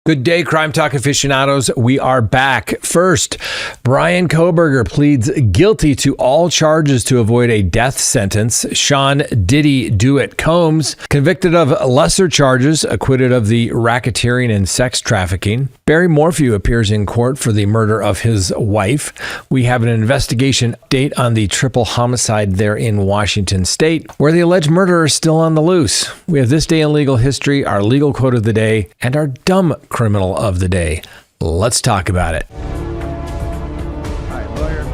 Good day, Crime Talk aficionados. We are back. First, Bryan Kohberger pleads guilty to all charges to avoid a death sentence. Sean Diddy Do-It Combs, convicted of lesser charges, acquitted of the racketeering and sex trafficking. Barry Morphew appears in court for the murder of his wife. We have an investigation update on the triple homicide there in Washington State, where the alleged murderer is still on the loose. We have This Day in Legal History, our legal quote of the day, and our dumb criminal of the day. Let's talk about it. All right, lawyer.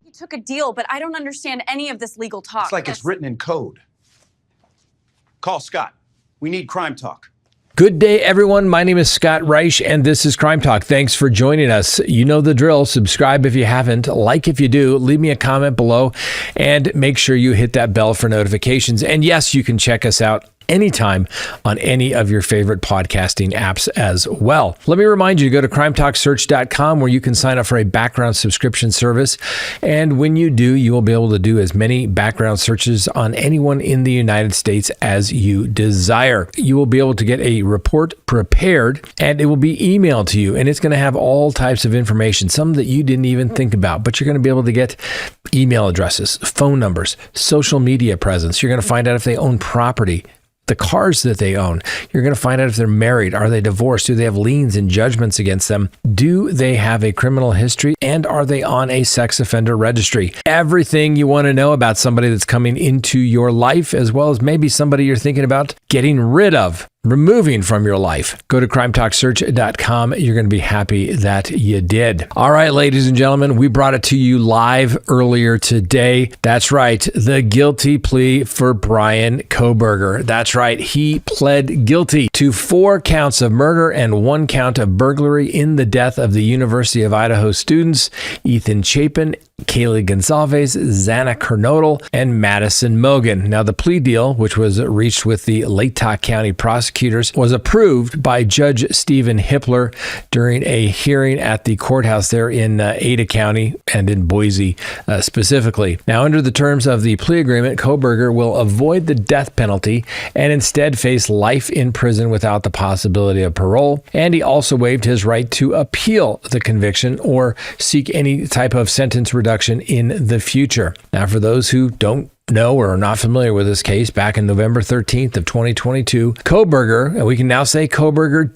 He took a deal, but I don't understand any of this legal talk. It's like it's written in code. Call Scott. We need Crime Talk. Good day, everyone. My name is Scott Reich, and this is Crime Talk. Thanks for joining us. You know the drill. Subscribe if you haven't. Like if you do. Leave me a comment below, and make sure you hit that bell for notifications. And yes, you can check us out anytime on any of your favorite podcasting apps as well. Let me remind you to go to crimetalksearch.com, where you can sign up for a background subscription service. And when you do, you will be able to do as many background searches on anyone in the United States as you desire. You will be able to get a report prepared, and it will be emailed to you. And it's going to have all types of information, some that you didn't even think about, but you're going to be able to get email addresses, phone numbers, social media presence. You're going to find out if they own property, the cars that they own. You're going to find out if they're married. Are they divorced? Do they have liens and judgments against them? Do they have a criminal history? And are they on a sex offender registry? Everything you want to know about somebody that's coming into your life, as well as maybe somebody you're thinking about getting rid of, removing from your life. Go to crimetalksearch.com. You're going to be happy that you did. All right, ladies and gentlemen, we brought it to you live earlier today. That's right. The guilty plea for Bryan Kohberger. That's right. He pled guilty to 4 counts of murder and 1 count of burglary in the death of the University of Idaho students, Ethan Chapin, Kaylee Gonzalez, Xana Kernodle, and Madison Mogen. Now, the plea deal, which was reached with the Latah County prosecutors, was approved by Judge Stephen Hippler during a hearing at the courthouse there in Ada County and in Boise specifically. Now, under the terms of the plea agreement, Kohberger will avoid the death penalty and instead face life in prison without the possibility of parole. And he also waived his right to appeal the conviction or seek any type of sentence reduction in the future. Now, for those who don't know or are not familiar with this case, back in November 13th of 2022, Kohberger, and we can now say Kohberger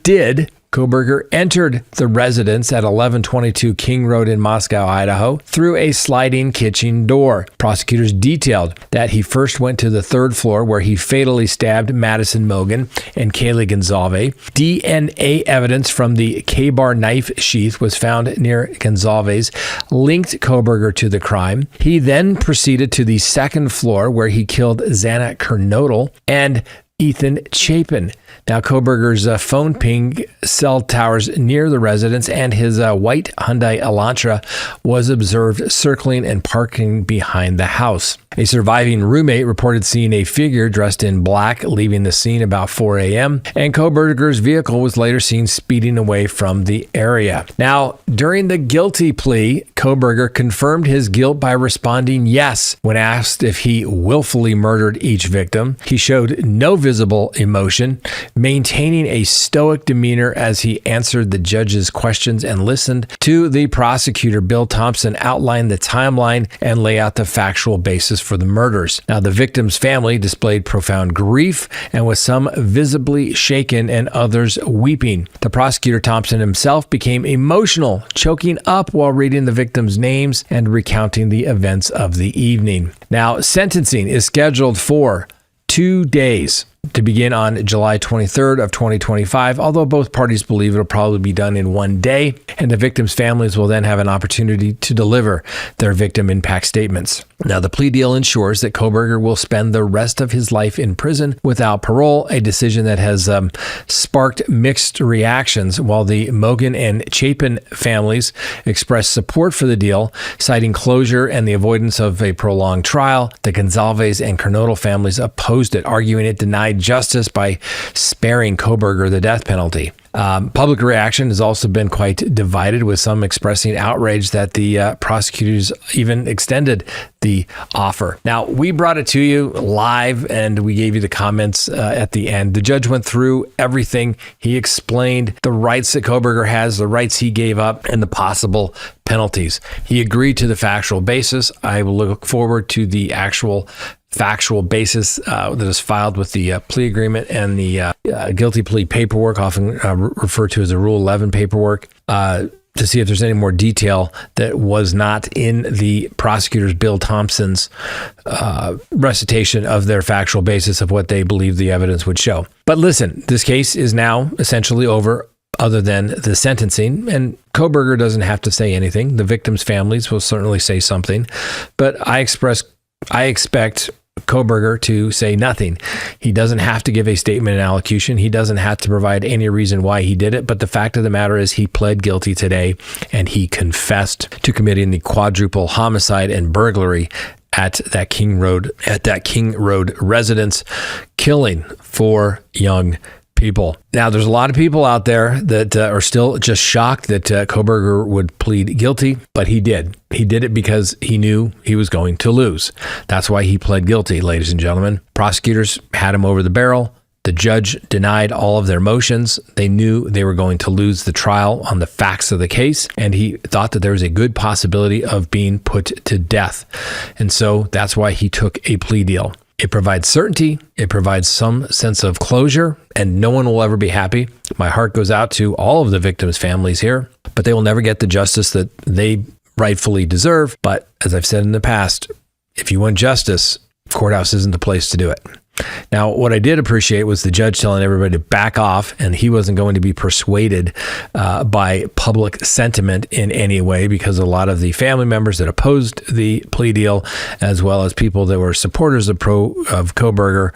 entered the residence at 1122 King Road in Moscow, Idaho, through a sliding kitchen door. Prosecutors detailed that he first went to the 3rd floor, where he fatally stabbed Madison Mogen and Kaylee Gonzalez. DNA evidence from the K-bar knife sheath was found near Gonzalez, linked Kohberger to the crime. He then proceeded to the 2nd floor, where he killed Xana Kernodle and Ethan Chapin. Now, Kohberger's phone pinged cell towers near the residence, and his white Hyundai Elantra was observed circling and parking behind the house. A surviving roommate reported seeing a figure dressed in black leaving the scene about 4 a.m., and Kohberger's vehicle was later seen speeding away from the area. Now, during the guilty plea, Kohberger confirmed his guilt by responding yes when asked if he willfully murdered each victim. He showed no visible emotion, maintaining a stoic demeanor as he answered the judge's questions and listened to the prosecutor, Bill Thompson, outline the timeline and lay out the factual basis for the murders. Now, the victim's family displayed profound grief and was some visibly shaken and others weeping. The prosecutor, Thompson himself, became emotional, choking up while reading the victims' names and recounting the events of the evening. Now, sentencing is scheduled for 2 days to begin on July 23rd of 2025, although both parties believe it'll probably be done in 1 day, and the victims' families will then have an opportunity to deliver their victim impact statements. Now, the plea deal ensures that Kohberger will spend the rest of his life in prison without parole, a decision that has sparked mixed reactions, while the Mogen and Chapin families expressed support for the deal, citing closure and the avoidance of a prolonged trial. The Gonzalez and Kernodle families opposed it, arguing it denied denied justice by sparing Kohberger the death penalty. Public reaction has also been quite divided, with some expressing outrage that the prosecutors even extended the offer. Now, we brought it to you live and we gave you the comments at the end. The judge went through everything. He explained the rights that Kohberger has, the rights he gave up, and the possible penalties. He agreed to the factual basis. I will look forward to the actual factual basis that is filed with the plea agreement and the guilty plea paperwork, often referred to as the Rule 11 paperwork, to see if there's any more detail that was not in the prosecutor's Bill Thompson's recitation of their factual basis of what they believe the evidence would show. But listen, this case is now essentially over, other than the sentencing, and Kohberger doesn't have to say anything. The victims' families will certainly say something, but I expect Kohberger to say nothing. He doesn't have to give a statement in allocution. He doesn't have to provide any reason why he did it. But the fact of the matter is he pled guilty today, and he confessed to committing the quadruple homicide and burglary at that King Road residence, killing 4 young people. Now, there's a lot of people out there that are still just shocked that Kohberger would plead guilty, but he did. He did it because he knew he was going to lose. That's why he pled guilty, ladies and gentlemen. Prosecutors had him over the barrel. The judge denied all of their motions. They knew they were going to lose the trial on the facts of the case, and he thought that there was a good possibility of being put to death. And so that's why he took a plea deal. It provides certainty. It provides some sense of closure, and no one will ever be happy. My heart goes out to all of the victims' families here, but they will never get the justice that they rightfully deserve. But as I've said in the past, if you want justice, courthouse isn't the place to do it. Now, what I did appreciate was the judge telling everybody to back off, and he wasn't going to be persuaded by public sentiment in any way, because a lot of the family members that opposed the plea deal, as well as people that were supporters of Kohberger,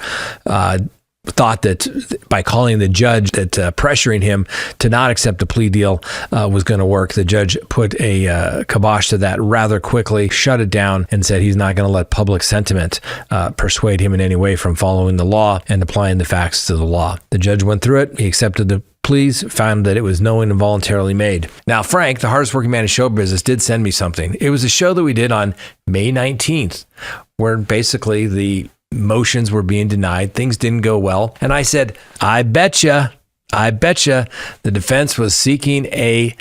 thought that by calling the judge, that pressuring him to not accept a plea deal was going to work. The judge put a kibosh to that rather quickly, shut it down, and said he's not going to let public sentiment persuade him in any way from following the law and applying the facts to the law. The judge went through it. He accepted the pleas, found that it was knowing and voluntarily made. Now, Frank, the hardest working man in show business, did send me something. It was a show that we did on May 19th, where basically the motions were being denied. Things didn't go well. And I said, I betcha the defense was seeking a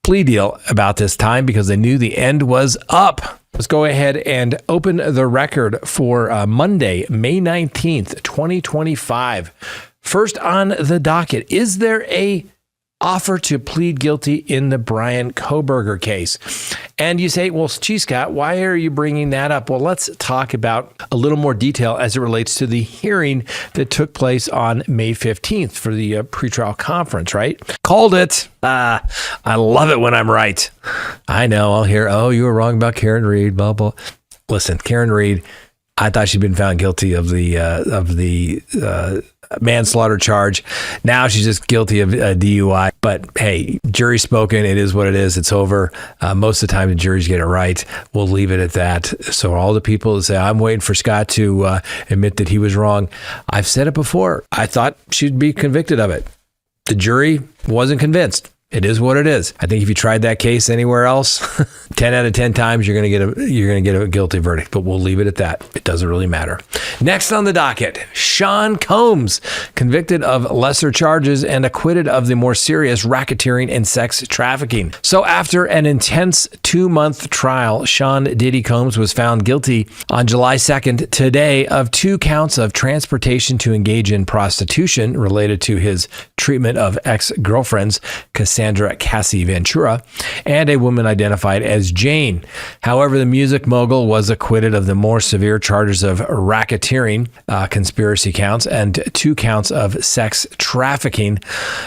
plea deal about this time because they knew the end was up. Let's go ahead and open the record for Monday, May 19th, 2025. First on the docket, is there a offer to plead guilty in the Bryan Kohberger case? And you say, well, gee, Scott, why are you bringing that up? Well, let's talk about a little more detail as it relates to the hearing that took place on May 15th for the pretrial conference, right? Called it. I love it when I'm right. I know. I'll hear, oh, you were wrong about Karen Reed, blah, blah. Listen, Karen Reed, I thought she'd been found guilty of the manslaughter charge. Now she's just guilty of DUI. But hey, jury's spoken. It is what it is. It's over. Most of the time, the juries get it right. We'll leave it at that. So all the people that say, I'm waiting for Scott to admit that he was wrong. I've said it before. I thought she'd be convicted of it. The jury wasn't convinced. It is what it is. I think if you tried that case anywhere else, 10 out of 10 times you're going to get a guilty verdict, but we'll leave it at that. It doesn't really matter. Next on the docket, Sean Combs, convicted of lesser charges and acquitted of the more serious racketeering and sex trafficking. So after an intense 2-month trial, Sean Diddy Combs was found guilty on July 2nd, today, of 2 counts of transportation to engage in prostitution related to his treatment of ex-girlfriends, Cassandra Cassie Ventura, and a woman identified as Jane. However, the music mogul was acquitted of the more severe charges of racketeering, conspiracy counts, and 2 counts of sex trafficking,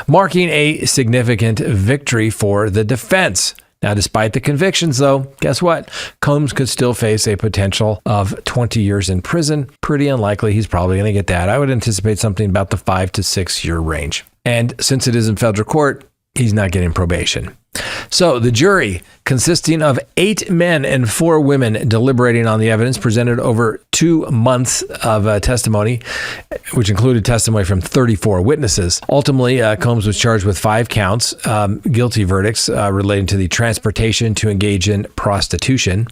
marking a significant victory for the defense. Now, despite the convictions, though, guess what? Combs could still face a potential of 20 years in prison. Pretty unlikely he's probably going to get that. I would anticipate something about the 5 to 6 year range. And since it is in federal court, he's not getting probation. So the jury, consisting of 8 men and 4 women, deliberating on the evidence presented over 2 months of testimony, which included testimony from 34 witnesses. Ultimately, Combs was charged with 5 counts, guilty verdicts relating to the transportation to engage in prostitution.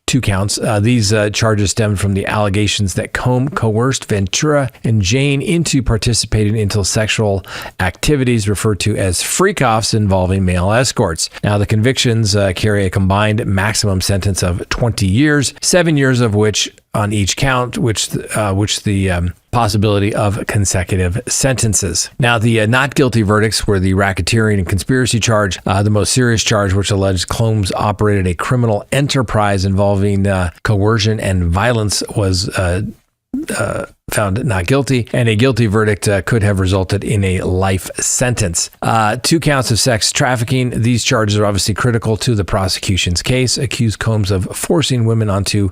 2 counts. These charges stemmed from the allegations that Combs coerced Ventura and Jane into participating in sexual activities referred to as freak-offs involving male escorts. Now, the convictions carry a combined maximum sentence of 20 years, 7 years of which on each count, which the possibility of consecutive sentences. Now, the not guilty verdicts were the racketeering and conspiracy charge, the most serious charge, which alleged Combs operated a criminal enterprise involving coercion and violence, was found not guilty, and a guilty verdict could have resulted in a life sentence. 2 counts of sex trafficking. These charges are obviously critical to the prosecution's case, accused Combs of forcing women onto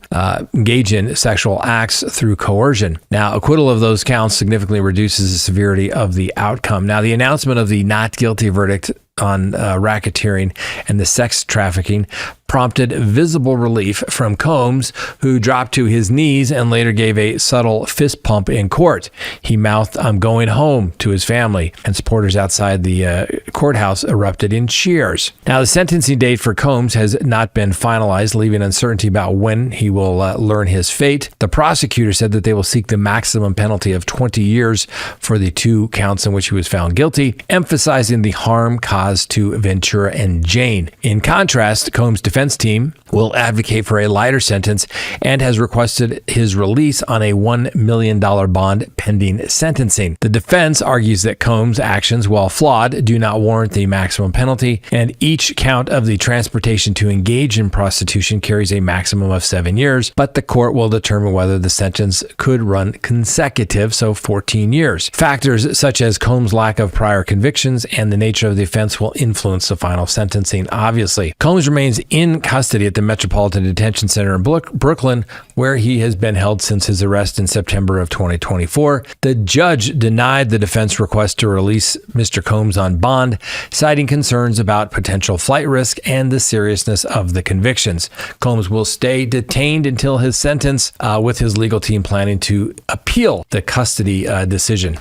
engage in sexual acts through coercion. Now, acquittal of those counts significantly reduces the severity of the outcome. Now, the announcement of the not guilty verdict on racketeering and the sex trafficking prompted visible relief from Combs, who dropped to his knees and later gave a subtle fist pump in court. He mouthed, "I'm going home," to his family, and supporters outside the courthouse erupted in cheers. Now, the sentencing date for Combs has not been finalized, leaving uncertainty about when he will learn his fate. The prosecutor said that they will seek the maximum penalty of 20 years for the 2 counts in which he was found guilty, emphasizing the harm caused to Ventura and Jane. In contrast, Combs' defense team will advocate for a lighter sentence and has requested his release on a $1 million bond pending sentencing. The defense argues that Combs' actions, while flawed, do not warrant the maximum penalty, and each count of the transportation to engage in prostitution carries a maximum of 7 years, but the court will determine whether the sentence could run consecutive, so 14 years. Factors such as Combs' lack of prior convictions and the nature of the offense will influence the final sentencing, obviously. Combs remains in custody at the Metropolitan Detention Center in Brooklyn, where he has been held since his arrest in September of 2024. The judge denied the defense request to release Mr. Combs on bond, citing concerns about potential flight risk and the seriousness of the convictions. Combs will stay detained until his sentence, with his legal team planning to appeal the custody decision.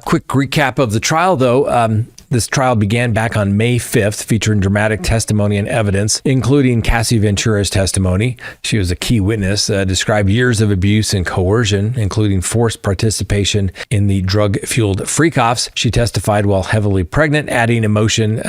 Quick recap of the trial, though. This trial began back on May 5th, featuring dramatic testimony and evidence, including Cassie Ventura's testimony. She was a key witness, described years of abuse and coercion, including forced participation in the drug-fueled freak-offs. She testified while heavily pregnant, adding emotion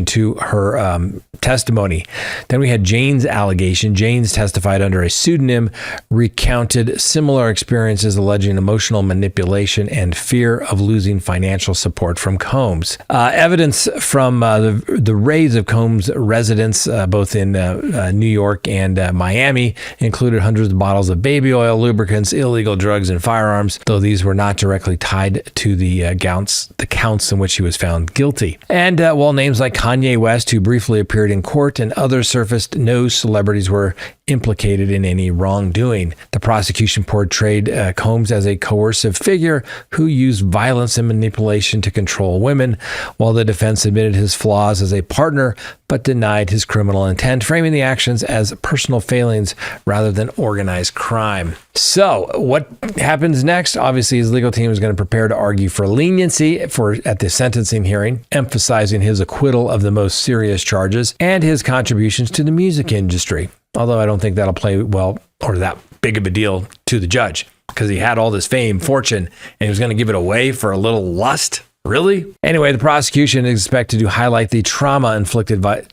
to her testimony. Then we had Jane's allegation. Jane's testified under a pseudonym, recounted similar experiences alleging emotional manipulation and fear of losing financial support from Combs. Evidence from the raids of Combs' residence, both in New York and Miami, included hundreds of bottles of baby oil, lubricants, illegal drugs, and firearms, though these were not directly tied to the counts in which he was found guilty. And while names like Kanye West, who briefly appeared in court, and others surfaced, no celebrities were implicated in any wrongdoing. The prosecution portrayed Combs as a coercive figure who used violence and manipulation to control women, while the defense admitted his flaws as a partner but denied his criminal intent, framing the actions as personal failings rather than organized crime. So what happens next? Obviously, his legal team is going to prepare to argue for leniency at the sentencing hearing, emphasizing his acquittal of the most serious charges and his contributions to the music industry. Although I don't think that'll play well or that big of a deal to the judge, because he had all this fame, fortune, and he was going to give it away for a little lust. Really? Anyway, the prosecution is expected to highlight the trauma inflicted by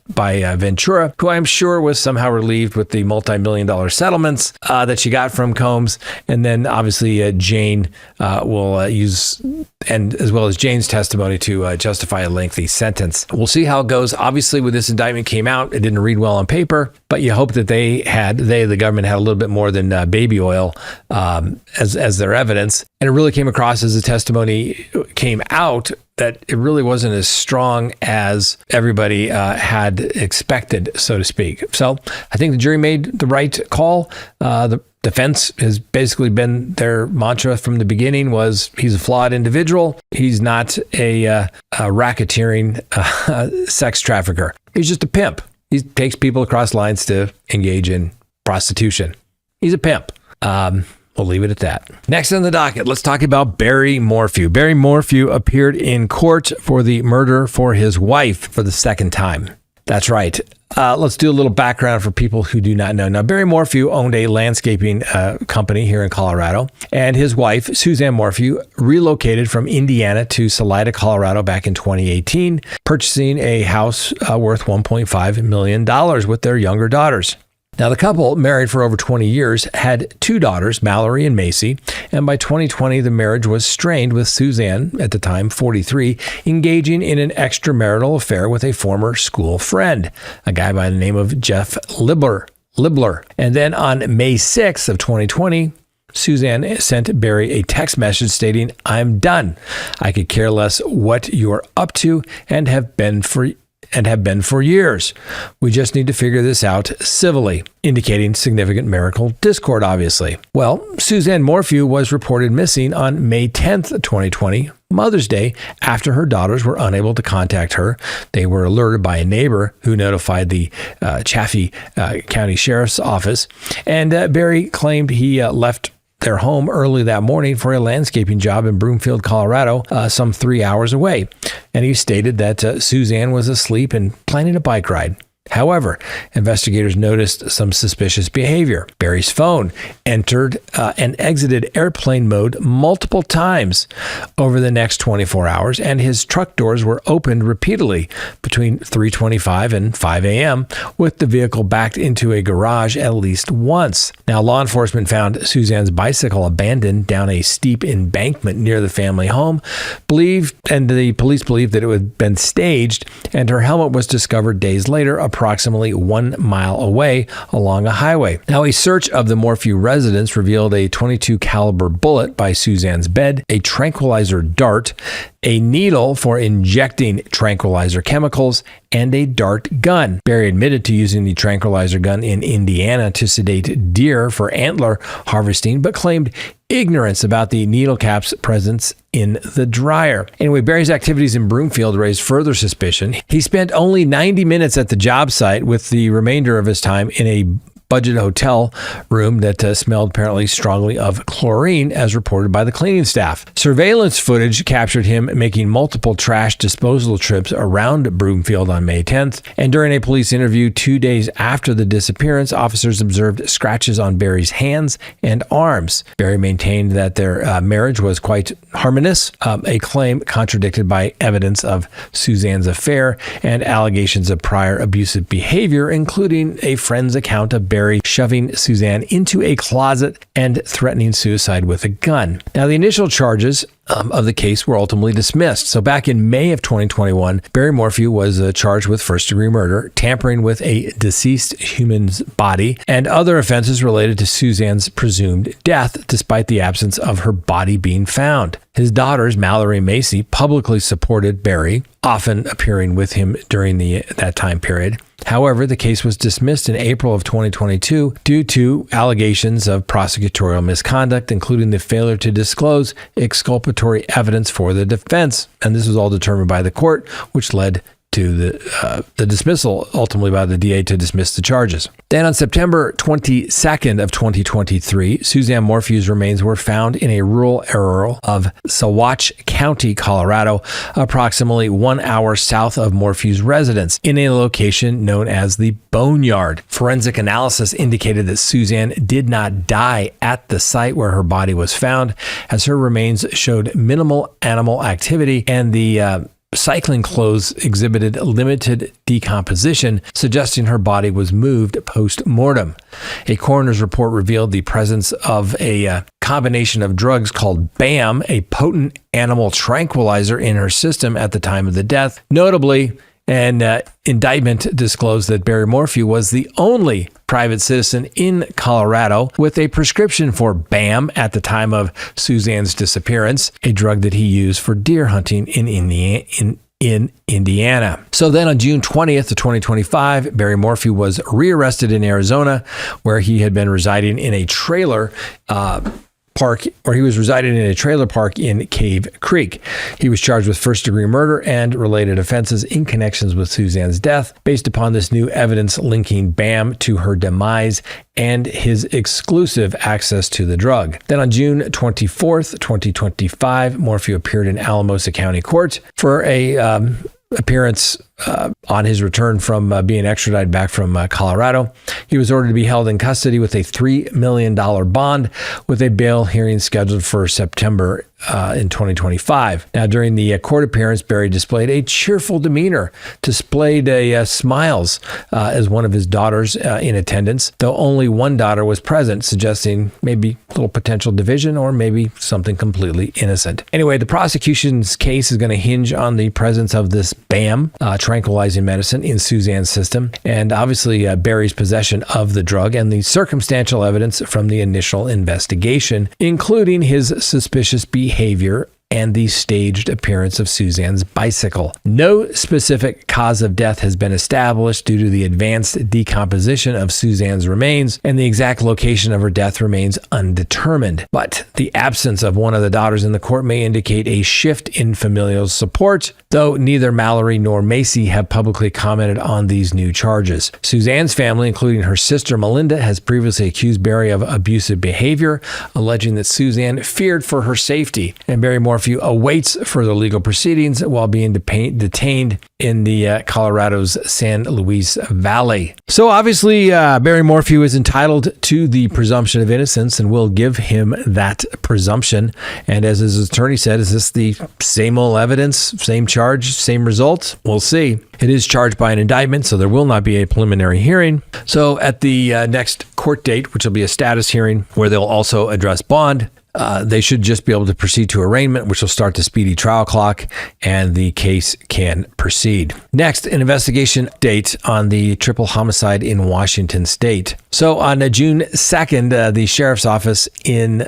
Ventura, who I'm sure was somehow relieved with the multi-million-dollar settlements that she got from Combs. And then obviously Jane will use, and as well as Jane's testimony, to justify a lengthy sentence. We'll see how it goes. Obviously, when this indictment came out, it didn't read well on paper, but you hope that the government had a little bit more than baby oil as their evidence. And it really came across as the testimony came out out that it really wasn't as strong as everybody had expected, so to speak. So I think the jury made the right call. The defense has basically been their mantra from the beginning was he's a flawed individual. He's not a racketeering sex trafficker. He's just a pimp. He takes people across lines to engage in prostitution. He's a pimp. We'll leave it at that. Next on the docket, let's talk about Barry Morphew. Barry Morphew appeared in court for the murder for his wife for the second time. That's right. Let's do a little background for people who do not know. Now, Barry Morphew owned a landscaping company here in Colorado, and his wife, Suzanne Morphew, relocated from Indiana to Salida, Colorado back in 2018, purchasing a house worth $1.5 million with their younger daughters. Now, the couple, married for over 20 years, had two daughters, Mallory and Macy, and by 2020, the marriage was strained with Suzanne, at the time 43, engaging in an extramarital affair with a former school friend, a guy by the name of Jeff Libler. And then on May 6th of 2020, Suzanne sent Barry a text message stating, "I'm done. I could care less what you're up to and have been for years. We just need to figure this out civilly," indicating significant marital discord, obviously. Well, Suzanne Morphew was reported missing on May 10th, 2020, Mother's Day, after her daughters were unable to contact her. They were alerted by a neighbor who notified the Chaffee County Sheriff's Office, and Barry claimed he left their home early that morning for a landscaping job in Broomfield, Colorado, some 3 hours away. And he stated that Suzanne was asleep and planning a bike ride. However, investigators noticed some suspicious behavior. Barry's phone entered and exited airplane mode multiple times over the next 24 hours, and his truck doors were opened repeatedly between 3:25 and 5 a.m., with the vehicle backed into a garage at least once. Now, law enforcement found Suzanne's bicycle abandoned down a steep embankment near the family home, and the police believed that it had been staged, and her helmet was discovered days later, approximately 1 mile away along a highway. Now, a search of the Morphew residence revealed a .22 caliber bullet by Suzanne's bed, a tranquilizer dart, a needle for injecting tranquilizer chemicals, and a dart gun. Barry admitted to using the tranquilizer gun in Indiana to sedate deer for antler harvesting, but claimed ignorance about the needle cap's presence in the dryer. Anyway, Barry's activities in Broomfield raised further suspicion. He spent only 90 minutes at the job site, with the remainder of his time in a budget hotel room that smelled apparently strongly of chlorine, as reported by the cleaning staff. Surveillance footage captured him making multiple trash disposal trips around Broomfield on May 10th. And during a police interview 2 days after the disappearance, officers observed scratches on Barry's hands and arms. Barry maintained that their marriage was quite harmonious, a claim contradicted by evidence of Suzanne's affair and allegations of prior abusive behavior, including a friend's account of Barry shoving Suzanne into a closet and threatening suicide with a gun. Now, the initial charges of the case were ultimately dismissed. So back in May of 2021, Barry Morphew was charged with first-degree murder, tampering with a deceased human's body, and other offenses related to Suzanne's presumed death, despite the absence of her body being found. His daughters, Mallory and Macy, publicly supported Barry, often appearing with him during that time period. However, the case was dismissed in April of 2022 due to allegations of prosecutorial misconduct, including the failure to disclose exculpatory evidence for the defense. And this was all determined by the court, which led to the dismissal, ultimately by the DA, to dismiss the charges. Then on September 22nd of 2023, Suzanne Morphew's remains were found in a rural area of Saguache County, Colorado, approximately 1 hour south of Morphew's residence, in a location known as the Boneyard. Forensic analysis indicated that Suzanne did not die at the site where her body was found, as her remains showed minimal animal activity, and the cycling clothes exhibited limited decomposition, suggesting her body was moved post-mortem. A coroner's report revealed the presence of a combination of drugs called BAM, a potent animal tranquilizer, in her system at the time of the death. Notably, an indictment disclosed that Barry Morphew was the only private citizen in Colorado with a prescription for BAM at the time of Suzanne's disappearance, a drug that he used for deer hunting in Indiana. So then on June 20th of 2025, Barry Morphew was rearrested in Arizona, where he had been residing in a trailer park in Cave Creek. He was charged with first-degree murder and related offenses in connections with Suzanne's death, based upon this new evidence linking BAM to her demise and his exclusive access to the drug. Then on June 24th, 2025, Morphew appeared in Alamosa County Court for a appearance on his return from being extradited back from Colorado. He was ordered to be held in custody with a $3 million bond, with a bail hearing scheduled for September in 2025. Now, during the court appearance, Barry displayed a cheerful demeanor, displayed smiles as one of his daughters in attendance, though only one daughter was present, suggesting maybe a little potential division or maybe something completely innocent. Anyway, the prosecution's case is going to hinge on the presence of this BAM, tranquilizing medicine, in Suzanne's system, and obviously Barry's possession of the drug and the circumstantial evidence from the initial investigation, including his suspicious behavior and the staged appearance of Suzanne's bicycle. No specific cause of death has been established due to the advanced decomposition of Suzanne's remains, and the exact location of her death remains undetermined. But the absence of one of the daughters in the court may indicate a shift in familial support, though neither Mallory nor Macy have publicly commented on these new charges. Suzanne's family, including her sister Melinda, has previously accused Barry of abusive behavior, alleging that Suzanne feared for her safety, and Barry Morphew awaits further legal proceedings while being detained in the Colorado's San Luis Valley. So obviously, Barry Morphew is entitled to the presumption of innocence, and we'll give him that presumption. And as his attorney said, is this the same old evidence, same charge, same results? We'll see. It is charged by an indictment, so there will not be a preliminary hearing. So at the next court date, which will be a status hearing where they'll also address bond, they should just be able to proceed to arraignment, which will start the speedy trial clock, and the case can proceed. Next, an investigation date on the triple homicide in Washington State. So on June 2nd, the sheriff's office in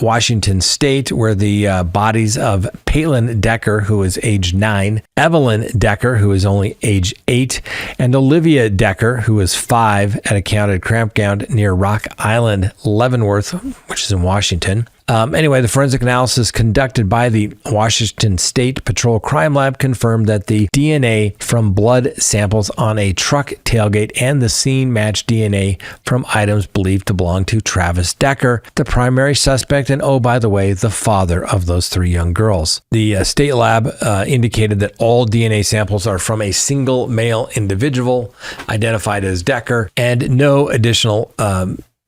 Washington State, where the bodies of Palin Decker, who is age 9, Evelyn Decker, who is only age 8, and Olivia Decker, who is 5, at a counted campground near Rock Island, Leavenworth, which is in Washington. Anyway, the forensic analysis conducted by the Washington State Patrol Crime Lab confirmed that the DNA from blood samples on a truck tailgate and the scene matched DNA from items believed to belong to Travis Decker, the primary suspect, and oh, by the way, the father of those 3 young girls. The state lab indicated that all DNA samples are from a single male individual identified as Decker, and no additional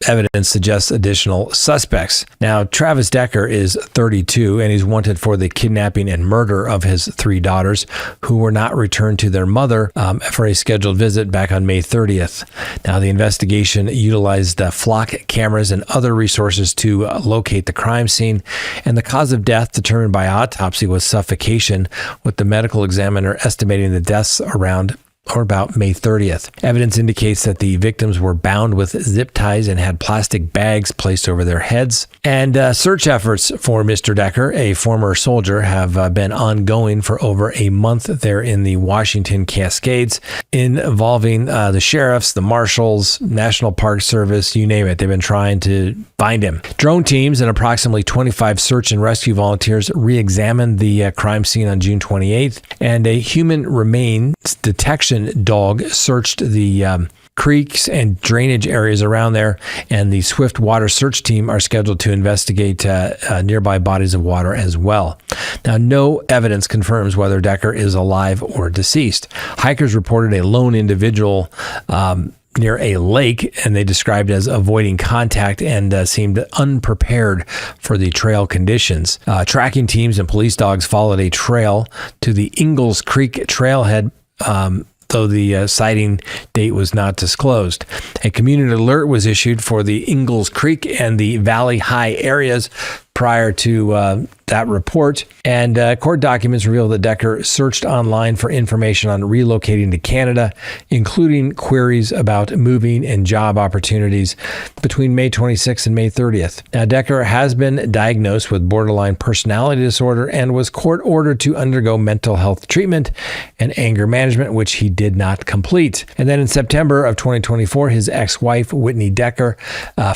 evidence suggests additional suspects. Now, Travis Decker is 32, and he's wanted for the kidnapping and murder of his 3 daughters, who were not returned to their mother for a scheduled visit back on May 30th. Now, the investigation utilized flock cameras and other resources to locate the crime scene, and the cause of death determined by autopsy was suffocation, with the medical examiner estimating the deaths around or about May 30th. Evidence indicates that the victims were bound with zip ties and had plastic bags placed over their heads. And search efforts for Mr. Decker, a former soldier, have been ongoing for over a month there in the Washington Cascades, involving the sheriffs, the marshals, National Park Service, you name it. They've been trying to find him. Drone teams and approximately 25 search and rescue volunteers re-examined the crime scene on June 28th, and a human remains detection dog searched the creeks and drainage areas around there, and the Swift Water Search Team are scheduled to investigate nearby bodies of water as well. Now, no evidence confirms whether Decker is alive or deceased. Hikers reported a lone individual near a lake, and they described as avoiding contact and seemed unprepared for the trail conditions. Tracking teams and police dogs followed a trail to the Ingalls Creek trailhead, though the sighting date was not disclosed. A community alert was issued for the Ingalls Creek and the Valley High areas prior to that report. And court documents reveal that Decker searched online for information on relocating to Canada, including queries about moving and job opportunities between May 26th and May 30th. Now, Decker has been diagnosed with borderline personality disorder and was court ordered to undergo mental health treatment and anger management, which he did not complete. And then in September of 2024, his ex-wife, Whitney Decker,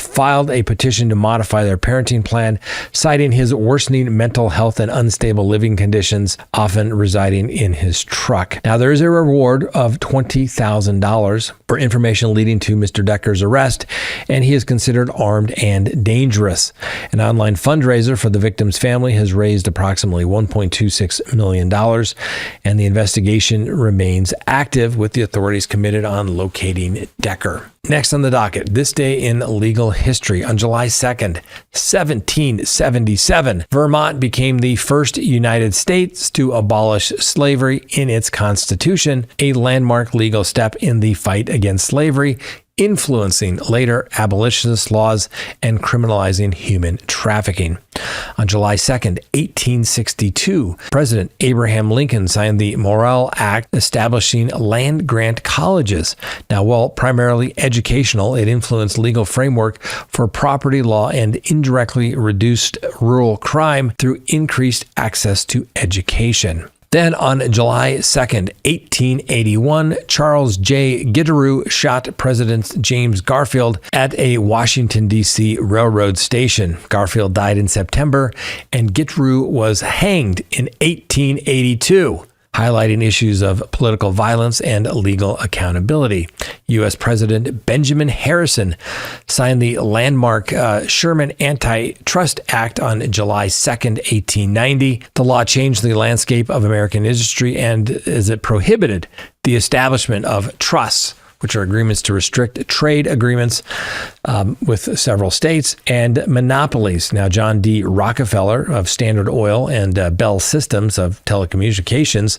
filed a petition to modify their parenting plan, citing his worsening mental health and unstable living conditions, often residing in his truck. Now, there is a reward of $20,000 for information leading to Mr. Decker's arrest, and he is considered armed and dangerous. An online fundraiser for the victim's family has raised approximately $1.26 million, and the investigation remains active, with the authorities committed on locating Decker. Next on the docket, this day in legal history. On July 2nd, 1777, Vermont became the first United States to abolish slavery in its constitution, a landmark legal step in the fight against slavery, influencing later abolitionist laws and criminalizing human trafficking. On July 2nd, 1862, President Abraham Lincoln signed the Morrill Act establishing land grant colleges. Now, while primarily educational, it influenced legal framework for property law and indirectly reduced rural crime through increased access to education. Then on July 2nd, 1881, Charles J. Gittero shot President James Garfield at a Washington, D.C. railroad station. Garfield died in September, and Gittero was hanged in 1882. Highlighting issues of political violence and legal accountability. U.S. President Benjamin Harrison signed the landmark Sherman Antitrust Act on July 2nd, 1890. The law changed the landscape of American industry and as it prohibited the establishment of trusts, which are agreements to restrict trade agreements with several states, and monopolies. Now, John D. Rockefeller of Standard Oil and Bell Systems of telecommunications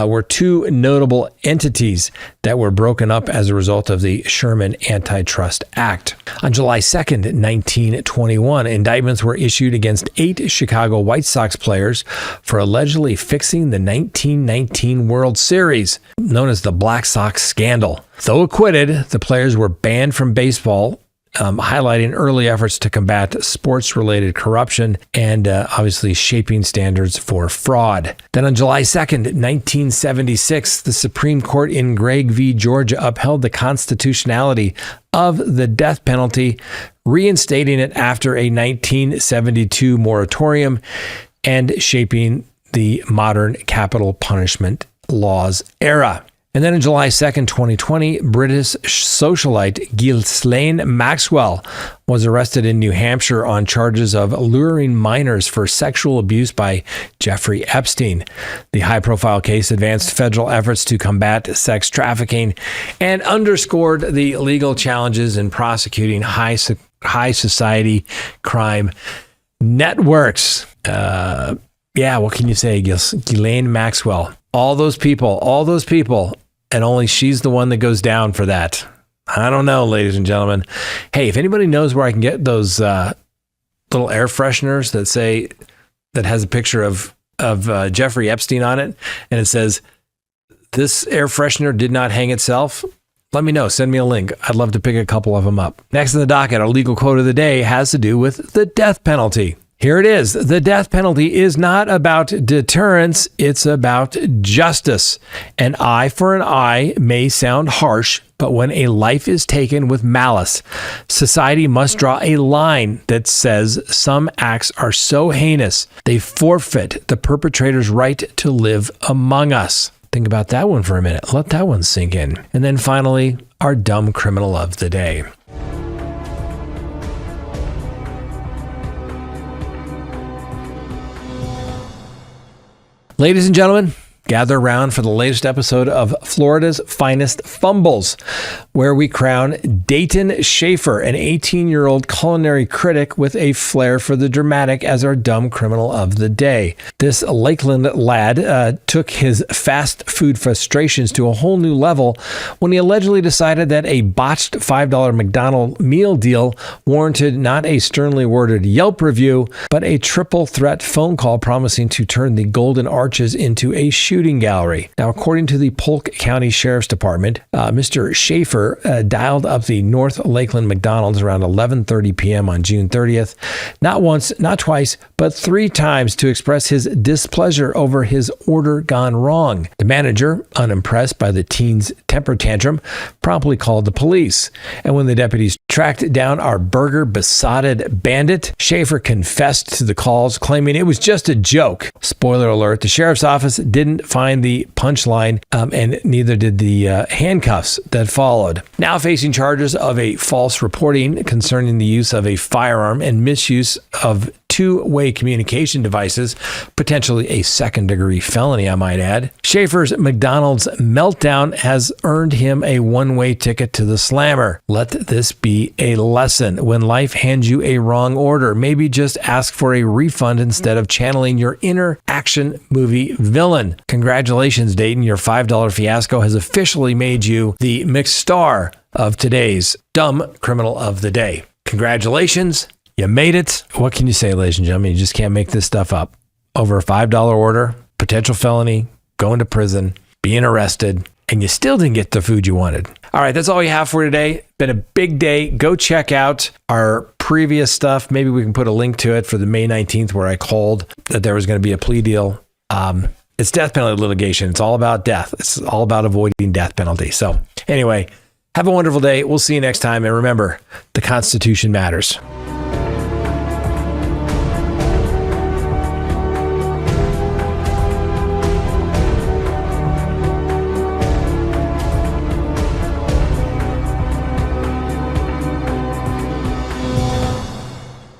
were two notable entities that were broken up as a result of the Sherman Antitrust Act. On July 2nd, 1921, indictments were issued against 8 Chicago White Sox players for allegedly fixing the 1919 World Series, known as the Black Sox Scandal. Though acquitted, the players were banned from baseball, highlighting early efforts to combat sports-related corruption and obviously shaping standards for fraud. Then on July 2nd, 1976, the Supreme Court in Gregg v. Georgia upheld the constitutionality of the death penalty, reinstating it after a 1972 moratorium and shaping the modern capital punishment laws era. And then on July 2nd, 2020, British socialite Ghislaine Maxwell was arrested in New Hampshire on charges of luring minors for sexual abuse by Jeffrey Epstein. The high-profile case advanced federal efforts to combat sex trafficking and underscored the legal challenges in prosecuting high society crime networks. What can you say, Ghislaine Maxwell? All those people, and only she's the one that goes down for that. I don't know, ladies and gentlemen. Hey, if anybody knows where I can get those little air fresheners that has a picture of Jeffrey Epstein on it, and it says, "This air freshener did not hang itself," let me know. Send me a link. I'd love to pick a couple of them up. Next in the docket, our legal quote of the day has to do with the death penalty. Here it is. The death penalty is not about deterrence. It's about justice. An eye for an eye may sound harsh, but when a life is taken with malice, society must draw a line that says some acts are so heinous, they forfeit the perpetrator's right to live among us. Think about that one for a minute. Let that one sink in. And then finally, our dumb criminal of the day. Ladies and gentlemen, Gather around for the latest episode of Florida's Finest Fumbles, where we crown Dayton Schaefer, an 18-year-old culinary critic with a flair for the dramatic, as our dumb criminal of the day. This Lakeland lad took his fast food frustrations to a whole new level when he allegedly decided that a botched $5 McDonald's meal deal warranted not a sternly worded Yelp review, but a triple threat phone call promising to turn the Golden Arches into a shooting gallery. Now, according to the Polk County Sheriff's Department, Mr. Schaefer dialed up the North Lakeland McDonald's around 11:30 p.m. on June 30th, not once, not twice, but 3 times to express his displeasure over his order gone wrong. The manager, unimpressed by the teen's temper tantrum, promptly called the police. And when the deputies tracked down our burger-besotted bandit, Schaefer confessed to the calls, claiming it was just a joke. Spoiler alert, the sheriff's office didn't find the punchline, and neither did the handcuffs that followed. Now facing charges of a false reporting concerning the use of a firearm and misuse of two-way communication devices, potentially a second-degree felony, I might add. Schaefer's McDonald's meltdown has earned him a one-way ticket to the slammer. Let this be a lesson. When life hands you a wrong order, maybe just ask for a refund instead of channeling your inner action movie villain. Congratulations, Dayton. Your $5 fiasco has officially made you the mixed star of today's Dumb Criminal of the Day. Congratulations. You made it. What can you say, ladies and gentlemen? You just can't make this stuff up. Over a $5 order, potential felony, going to prison, being arrested, and you still didn't get the food you wanted. All right, that's all we have for today. Been a big day. Go check out our previous stuff. Maybe we can put a link to it for the May 19th where I called that there was going to be a plea deal. It's death penalty litigation. It's all about death. It's all about avoiding death penalty. So anyway, have a wonderful day. We'll see you next time. And remember, the Constitution matters.